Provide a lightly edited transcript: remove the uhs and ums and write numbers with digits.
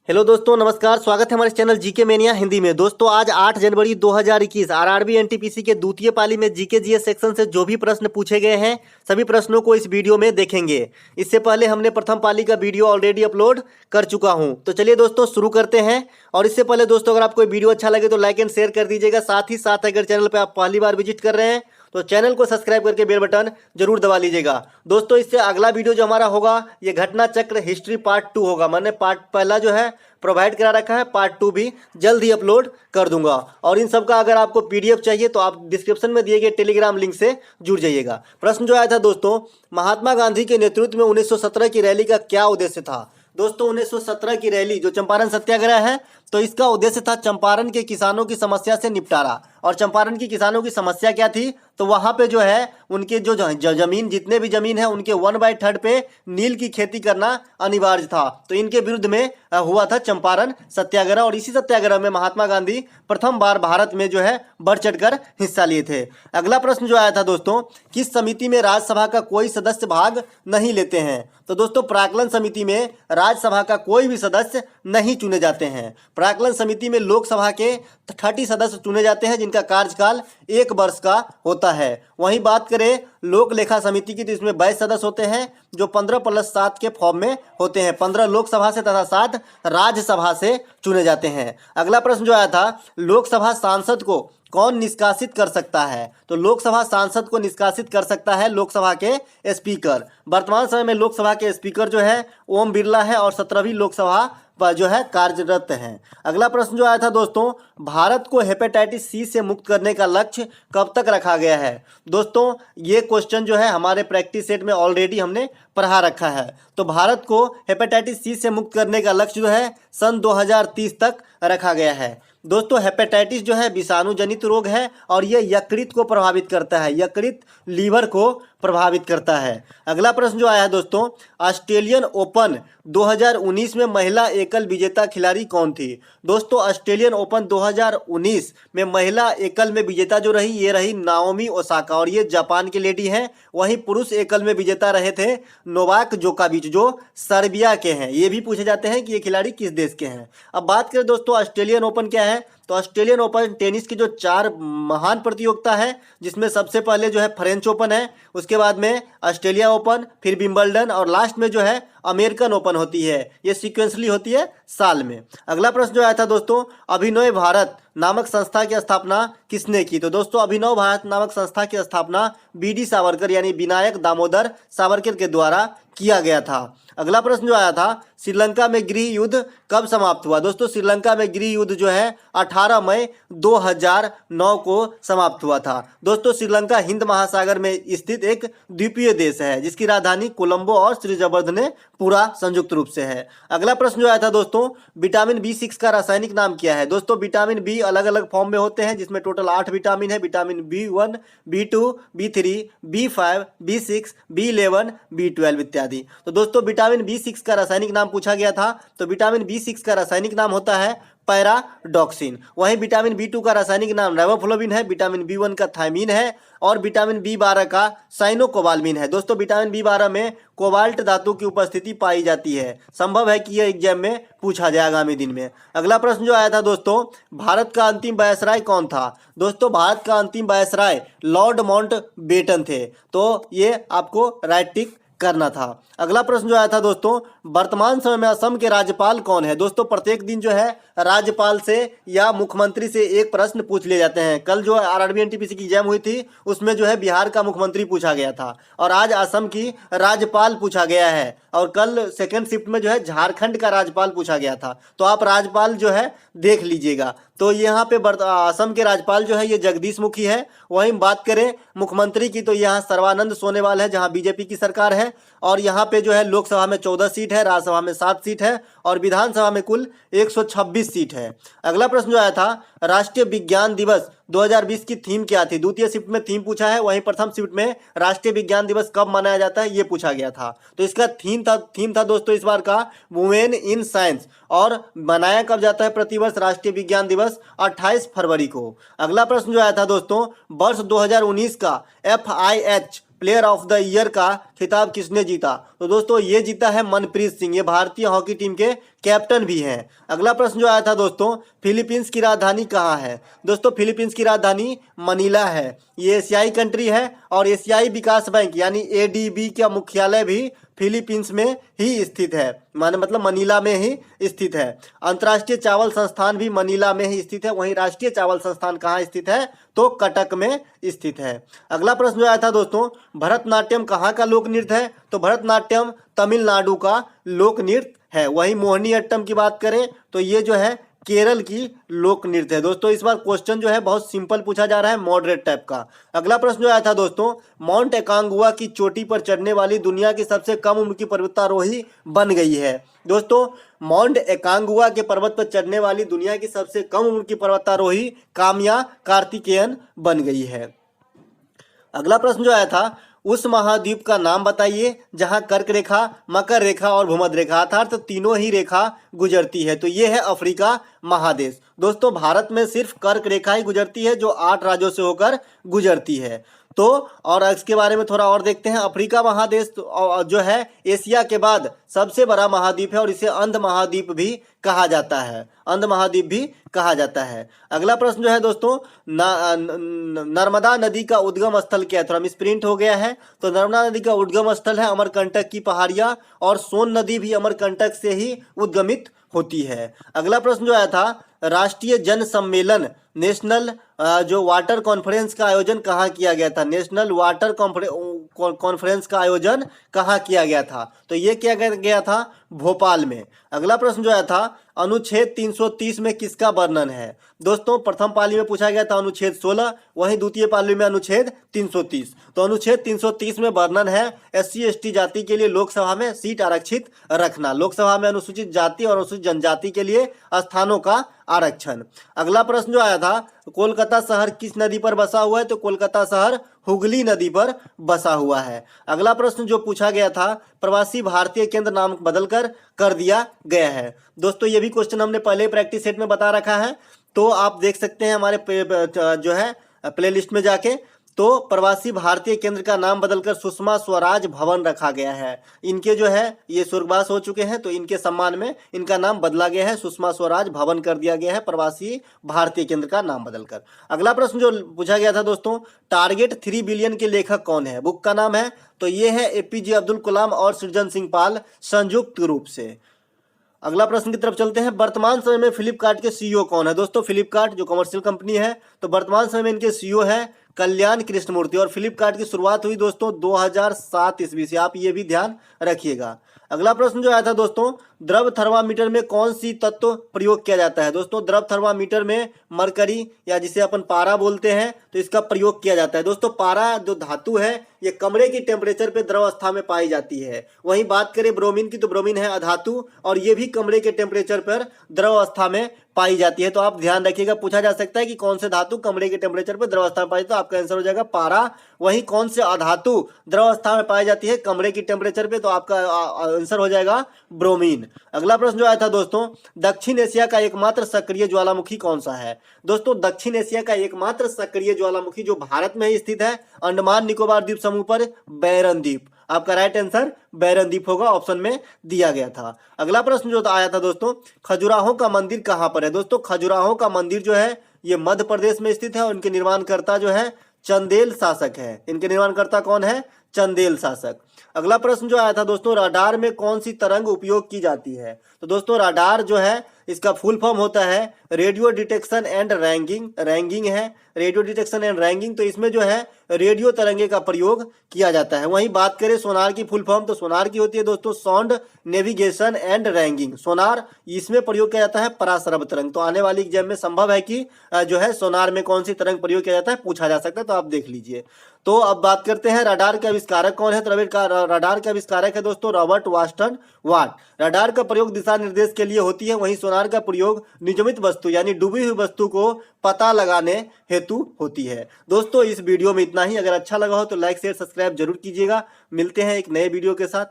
Hello दोस्तों, नमस्कार। स्वागत है हमारे चैनल जीके मेनिया हिंदी में। दोस्तों, आज 8 जनवरी 2021 आरआरबी एनटीपीसी के द्वितीय पाली में जीके जीएस सेक्शन से जो भी प्रश्न पूछे गए हैं सभी प्रश्नों को इस वीडियो में देखेंगे। इससे पहले हमने प्रथम पाली का वीडियो ऑलरेडी अपलोड कर चुका हूं। तो चलिए दोस्तों शुरू करते हैं। और इससे पहले दोस्तों, अगर आपको वीडियो अच्छा लगे तो लाइक एंड शेयर कर दीजिएगा। साथ ही साथ अगर चैनल पर आप पहली बार विजिट कर रहे हैं तो चैनल को सब्सक्राइब करके बेल बटन जरूर दबा लीजिएगा। दोस्तों, इससे अगला वीडियो जो हमारा होगा ये घटना चक्र हिस्ट्री पार्ट 2 होगा। मैंने पार्ट पहला जो है प्रोवाइड करा रखा है, पार्ट 2 भी जल्द ही अपलोड कर दूंगा। और इन सब का अगर आपको पीडीएफ चाहिए तो आप डिस्क्रिप्शन में दिए गए टेलीग्राम लिंक से जुड़ जाइएगा। प्रश्न जो आया था दोस्तों, महात्मा गांधी के नेतृत्व में 1917 की रैली का क्या उद्देश्य था। दोस्तों, 1917 की रैली जो चंपारण सत्याग्रह है तो इसका उद्देश्य था चंपारण के किसानों की समस्या से निपटारा। और चंपारण की किसानों की समस्या क्या थी, तो वहाँ पे जो है उनके जो जमीन जितने भी जमीन है उनके 1/3 पे नील की खेती करना अनिवार्य था। तो इनके विरुद्ध में हुआ था चंपारण सत्याग्रह। और इसी सत्याग्रह में महात्मा गांधी प्रथम बार भारत में जो है बढ़ चढ़कर हिस्सा लिए थे। अगला प्रश्न जो आया था दोस्तों, किस समिति में राज्यसभा का कोई सदस्य भाग नहीं लेते हैं। तो दोस्तों, प्राक्कलन समिति में राज्यसभा का कोई भी सदस्य नहीं चुने जाते हैं। प्राक्कलन समिति में लोकसभा के 30 सदस्य चुने जाते हैं जिनका कार्यकाल 1 वर्ष का होता है। वहीं बात करें लोक लेखा समिति की तो इसमें 22 सदस्य होते हैं जो 15+7 के फॉर्म में होते हैं। 15 लोकसभा से तथा 7 राज्यसभा से चुने जाते हैं। अगला प्रश्न जो आया था, लोकसभा सांसद को कौन निष्कासित कर सकता है। तो लोकसभा सांसद को निष्कासित कर सकता है लोकसभा के स्पीकर। वर्तमान समय में लोकसभा के स्पीकर जो है ओम बिरला है और 17वीं लोकसभा पर जो है कार्यरत हैं। अगला प्रश्न जो आया था दोस्तों, भारत को हेपेटाइटिस सी से मुक्त करने का लक्ष्य कब तक रखा गया है। दोस्तों, ये क्वेश्चन जो है हमारे प्रैक्टिस सेट में ऑलरेडी हमने पढ़ा रखा है। तो भारत को हेपेटाइटिस सी से मुक्त करने का लक्ष्य जो है सन 2030 तक रखा गया है। दोस्तों, हेपेटाइटिस जो है विषाणु जनित रोग है और ये यकृत को प्रभावित करता है, यकृत लीवर को प्रभावित करता है। अगला प्रश्न जो आया है दोस्तों, ऑस्ट्रेलियन ओपन 2019 में महिला एकल विजेता खिलाड़ी कौन थी। दोस्तों, ऑस्ट्रेलियन ओपन 2019 में महिला एकल में विजेता जो रही ये रही नाओमी ओसाका और ये जापान की लेडी हैं। वहीं पुरुष एकल में विजेता रहे थे नोवाक जोकोविच जो सर्बिया के हैं। ये भी पूछे जाते हैं कि ये खिलाड़ी किस देश के हैं। अब बात करें दोस्तों ऑस्ट्रेलियन ओपन क्या है, तो ऑस्ट्रेलियन ओपन टेनिस की जो 4 महान प्रतियोगिता है जिसमें सबसे पहले जो है फ्रेंच ओपन है, उसके बाद में ऑस्ट्रेलिया ओपन, फिर विंबलडन और लास्ट में जो है अमेरिकन ओपन होती है। ये सीक्वेंसली होती है साल में। अगला प्रश्न जो आया था दोस्तों, अभिनव भारत नामक संस्था की स्थापना किसने की। तो दोस्तों, अभिनव भारत नामक संस्था की स्थापना बीडी सावरकर यानी विनायक दामोदर सावरकर के द्वारा किया गया था। अगला प्रश्न जो आया था, श्रीलंका में गृह युद्ध कब समाप्त हुआ। दोस्तों, श्रीलंका में गृह युद्ध जो है 18 मई 2009 को समाप्त हुआ था। दोस्तों, श्रीलंका हिंद महासागर में स्थित एक द्वीपीय देश है जिसकी राजधानी कोलंबो और श्रीजबर्धने पूरा संयुक्त रूप से है। अगला प्रश्न जो आया था दोस्तों, विटामिन B6 का रासायनिक नाम क्या है। दोस्तों, विटामिन बी अलग अलग फॉर्म में होते हैं जिसमें टोटल 8 विटामिन है। Vitamin B1, B2, B3, B5, B6, B11, B12 इत्यादि। तो दोस्तों, विटामिन B6 का रासायनिक नाम पूछा गया था तो विटामिन B6 का रासायनिक नाम होता है पैराडॉक्सिन। वहीं विटामिन B2 का रासायनिक नाम राइबोफ्लोविन है, विटामिन B1 का थायमीन है और विटामिन B12 का साइनोकोबाल्मिन है। दोस्तों, विटामिन B12 में कोबाल्ट धातु की उपस्थिति पाई जाती है। संभव है कि यह एग्जाम में पूछा जाए आगामी दिन में। अगला प्रश्न जो आया था दोस्तों, भारत का अंतिम वायसराय कौन था। दोस्तों, भारत का अंतिम वायसराय लॉर्ड माउंटबेटन थे। तो ये आपको राइट टिक करना था। अगला प्रश्न जो आया था दोस्तों, वर्तमान समय में असम के राज्यपाल कौन है। दोस्तों, प्रत्येक दिन जो है राज्यपाल से या मुख्यमंत्री से एक प्रश्न पूछ लिए जाते हैं। कल जो आरआरबी एनटीपीसी की एग्जाम हुई थी उसमें जो है बिहार का मुख्यमंत्री पूछा गया था और आज असम की राज्यपाल पूछा गया है और कल सेकंड शिफ्ट में जो है झारखंड का राज्यपाल पूछा गया था। तो आप राज्यपाल जो है देख लीजिएगा। तो यहाँ पे असम के राज्यपाल जो है ये जगदीश मुखी है। वहीं बात करें मुख्यमंत्री की तो यहाँ सर्बानंद सोनोवाल है जहाँ बीजेपी की सरकार है। और यहाँ पे जो है लोकसभा में 14 सीट है, राज्यसभा में 7 सीट है और विधानसभा में कुल 126 सीट है। अगला प्रश्न जो आया था, राष्ट्रीय विज्ञान दिवस 2020 की थीम क्या थी। द्वितीय शिफ्ट में थीम पूछा है, वहीं प्रथम शिफ्ट में राष्ट्रीय विज्ञान दिवस कब मनाया जाता है ये पूछा गया था। तो इसका थीम था दोस्तों इस बार का वुमेन इन साइंस। और मनाया कब जाता है प्रतिवर्ष राष्ट्रीय विज्ञान दिवस 28 फरवरी को। अगला प्रश्न जो आया था दोस्तों, वर्ष 2019 का FIH player of the year का खिताब किसने जीता? तो दोस्तों ये जीता है मनप्रीत सिंह, ये भारतीय हॉकी टीम के कैप्टन भी हैं। अगला प्रश्न जो आया था दोस्तों, फिलीपींस की राजधानी कहाँ है? दोस्तों फिलीपींस की राजधानी मनीला है। ये एशियाई कंट्री है और एशियाई विकास बैंक यानी एडीबी का मुख्यालय भी फिलीपींस में ही स्थित है, माने मतलब मनीला में ही स्थित है। अंतर्राष्ट्रीय चावल संस्थान भी मनीला में ही स्थित है। वहीं राष्ट्रीय चावल संस्थान कहाँ स्थित है? तो कटक में स्थित है। अगला प्रश्न जो आया था दोस्तों, भरतनाट्यम कहाँ का लोक नृत्य है? तो भरतनाट्यम तमिलनाडु का लोक नृत्य है। वहीं मोहिनीअट्टम की बात करें तो ये जो है केरल की लोक नृत्य है। दोस्तों इस बार क्वेश्चन जो है बहुत सिंपल पूछा जा रहा है, मॉडरेट टाइप का। अगला प्रश्न जो आया था दोस्तों, माउंट एकांगुआ की चोटी पर चढ़ने वाली दुनिया की सबसे कम उम्र की पर्वतारोही बन गई है। दोस्तों माउंट एकांगुआ के पर्वत पर चढ़ने वाली दुनिया की सबसे कम उम्र की पर्वतारोही काम्या कार्तिकेयन बन गई है। अगला प्रश्न जो आया था, उस महाद्वीप का नाम बताइए जहां कर्क रेखा, मकर रेखा और भूमध्य रेखा अर्थात तीनों ही रेखा गुजरती है। तो ये है अफ्रीका महादेश। दोस्तों भारत में सिर्फ कर्क रेखा ही गुजरती है जो 8 राज्यों से होकर गुजरती है। तो और इसके बारे में थोड़ा और देखते हैं। अफ्रीका महादेश जो है एशिया के बाद सबसे बड़ा महाद्वीप है और इसे अंध महाद्वीप भी कहा जाता है, अंध महाद्वीप भी कहा जाता है। अगला प्रश्न जो है दोस्तों, नर्मदा नदी का उद्गम स्थल क्या है? थोड़ा मिसप्रिंट हो गया है। तो नर्मदा नदी का उद्गम स्थल है अमरकंटक की पहाड़ियां और सोन नदी भी अमरकंटक से ही उद्गमित होती है। अगला प्रश्न जो आया था, राष्ट्रीय जन सम्मेलन नेशनल जो वाटर कॉन्फ्रेंस का आयोजन कहाँ किया गया था? नेशनल वाटर कॉन्फ्रेंस का आयोजन कहाँ किया गया था? तो ये किया गया था भोपाल में। अगला प्रश्न जो आया था, अनुच्छेद 330 में किसका वर्णन है? दोस्तों प्रथम पाली में पूछा गया था अनुच्छेद 16, वहीं द्वितीय पाली में अनुच्छेद 330। तो अनुच्छेद 330 में वर्णन है SC/ST जाति के लिए लोकसभा में सीट आरक्षित रखना, लोकसभा में अनुसूचित जाति और अनुसूचित जनजाति के लिए स्थानों का आरक्षण। अगला प्रश्न जो आया था, कोलकाता शहर किस नदी पर बसा हुआ है? तो कोलकाता शहर हुगली नदी पर बसा हुआ है। अगला प्रश्न जो पूछा गया था, प्रवासी भारतीय केंद्र नाम बदलकर कर दिया गया है। दोस्तों ये भी क्वेश्चन हमने पहले प्रैक्टिस सेट में बता रखा है, तो आप देख सकते हैं हमारे जो है प्लेलिस्ट में जाके। तो प्रवासी भारतीय केंद्र का नाम बदलकर सुषमा स्वराज भवन रखा गया है। इनके जो है ये स्वर्गवास हो चुके हैं, तो इनके सम्मान में इनका नाम बदला गया है, सुषमा स्वराज भवन कर दिया गया है प्रवासी भारतीय केंद्र का नाम बदलकर। अगला प्रश्न जो पूछा गया था दोस्तों, टारगेट 3 बिलियन के लेखक कौन है? बुक का नाम है तो ये है APJ अब्दुल कलाम और सृजन सिंह पाल संयुक्त रूप से। अगला प्रश्न की तरफ चलते हैं, वर्तमान समय में फ्लिपकार्ट के CEO कौन है? दोस्तों फ्लिपकार्ट जो कमर्शियल कंपनी है, तो वर्तमान समय में इनके CEO है कल्याण कृष्णमूर्ति और फ्लिपकार्ट की शुरुआत हुई दोस्तों 2007 ईस्वी से, आप ये भी ध्यान रखिएगा। अगला प्रश्न जो आया था दोस्तों, द्रव थर्मामीटर में कौन सी तत्व प्रयोग किया जाता है? दोस्तों द्रव थर्मामीटर में मरकरी या जिसे अपन पारा बोलते हैं तो इसका प्रयोग किया जाता है। दोस्तों पारा जो धातु है ये कमरे की टेम्परेचर पे द्रव अवस्था में पाई जाती है। वहीं बात करें ब्रोमीन की तो ब्रोमीन है अधातु और ये भी कमरे के टेम्परेचर पर द्रव अवस्था में पाई जाती है। तो आप ध्यान रखिएगा, पूछा जा सकता है कि कौन से धातु कमरे के टेम्परेचर पर द्रवस्था में पाई, तो आपका आंसर हो जाएगा पारा। वहीं कौन से अधातु द्रवस्था में पाई जाती है कमरे की टेम्परेचर पे, तो आपका आंसर हो जाएगा ब्रोमीन। अगला प्रश्न जो आया था दोस्तों, दक्षिण एशिया का एकमात्र सक्रिय ज्वालामुखी कौन सा है? दोस्तों दक्षिण एशिया का एकमात्र सक्रिय ज्वालामुखी जो भारत में ही स्थित है अंडमान निकोबार द्वीप समूह पर, बैरन द्वीप। आपका राइट आंसर बैरन द्वीप होगा, ऑप्शन में दिया गया था। अगला प्रश्न जो आया था दोस्तों, खजुराहो का मंदिर कहां पर है? दोस्तों खजुराहो का मंदिर जो है ये मध्य प्रदेश में स्थित है और इनके निर्माणकर्ता जो है चंदेल शासक है। इनके निर्माणकर्ता कौन है? चंदेल शासक। अगला प्रश्न जो आया था दोस्तों, रडार में कौन सी तरंग उपयोग की जाती है? तो दोस्तों रडार जो है इसका फुल फॉर्म होता है radio detection and ragging, ragging है रेडियो डिटेक्शन एंड रैंगिंग। तो इसमें जो है रेडियो तरंगे का प्रयोग किया जाता है। वहीं बात करें सोनार की फुल फॉर्म, तो सोनार की होती है दोस्तों साउंड नेविगेशन एंड रैंगिंग। सोनार इसमें प्रयोग किया जाता है पराश्रव तरंग। तो आने वाली एग्जाम में संभव है कि जो है सोनार में कौन सी तरंग प्रयोग किया जाता है पूछा जा सकता है, तो आप देख लीजिए। तो अब बात करते हैं रडार के आविष्कारक कौन है? तो रडार के आविष्कारक है दोस्तों रॉबर्ट वास्टन वाट। रडार का प्रयोग दिशा निर्देश के लिए होती है, वहीं सोनार का प्रयोग नियमित वस्तु यानी डूबी हुई वस्तु को पता लगाने हेतु होती है। दोस्तों इस वीडियो में इतना ही। अगर अच्छा लगा हो तो लाइक शेयर सब्सक्राइब जरूर कीजिएगा। मिलते हैं एक नए वीडियो के साथ।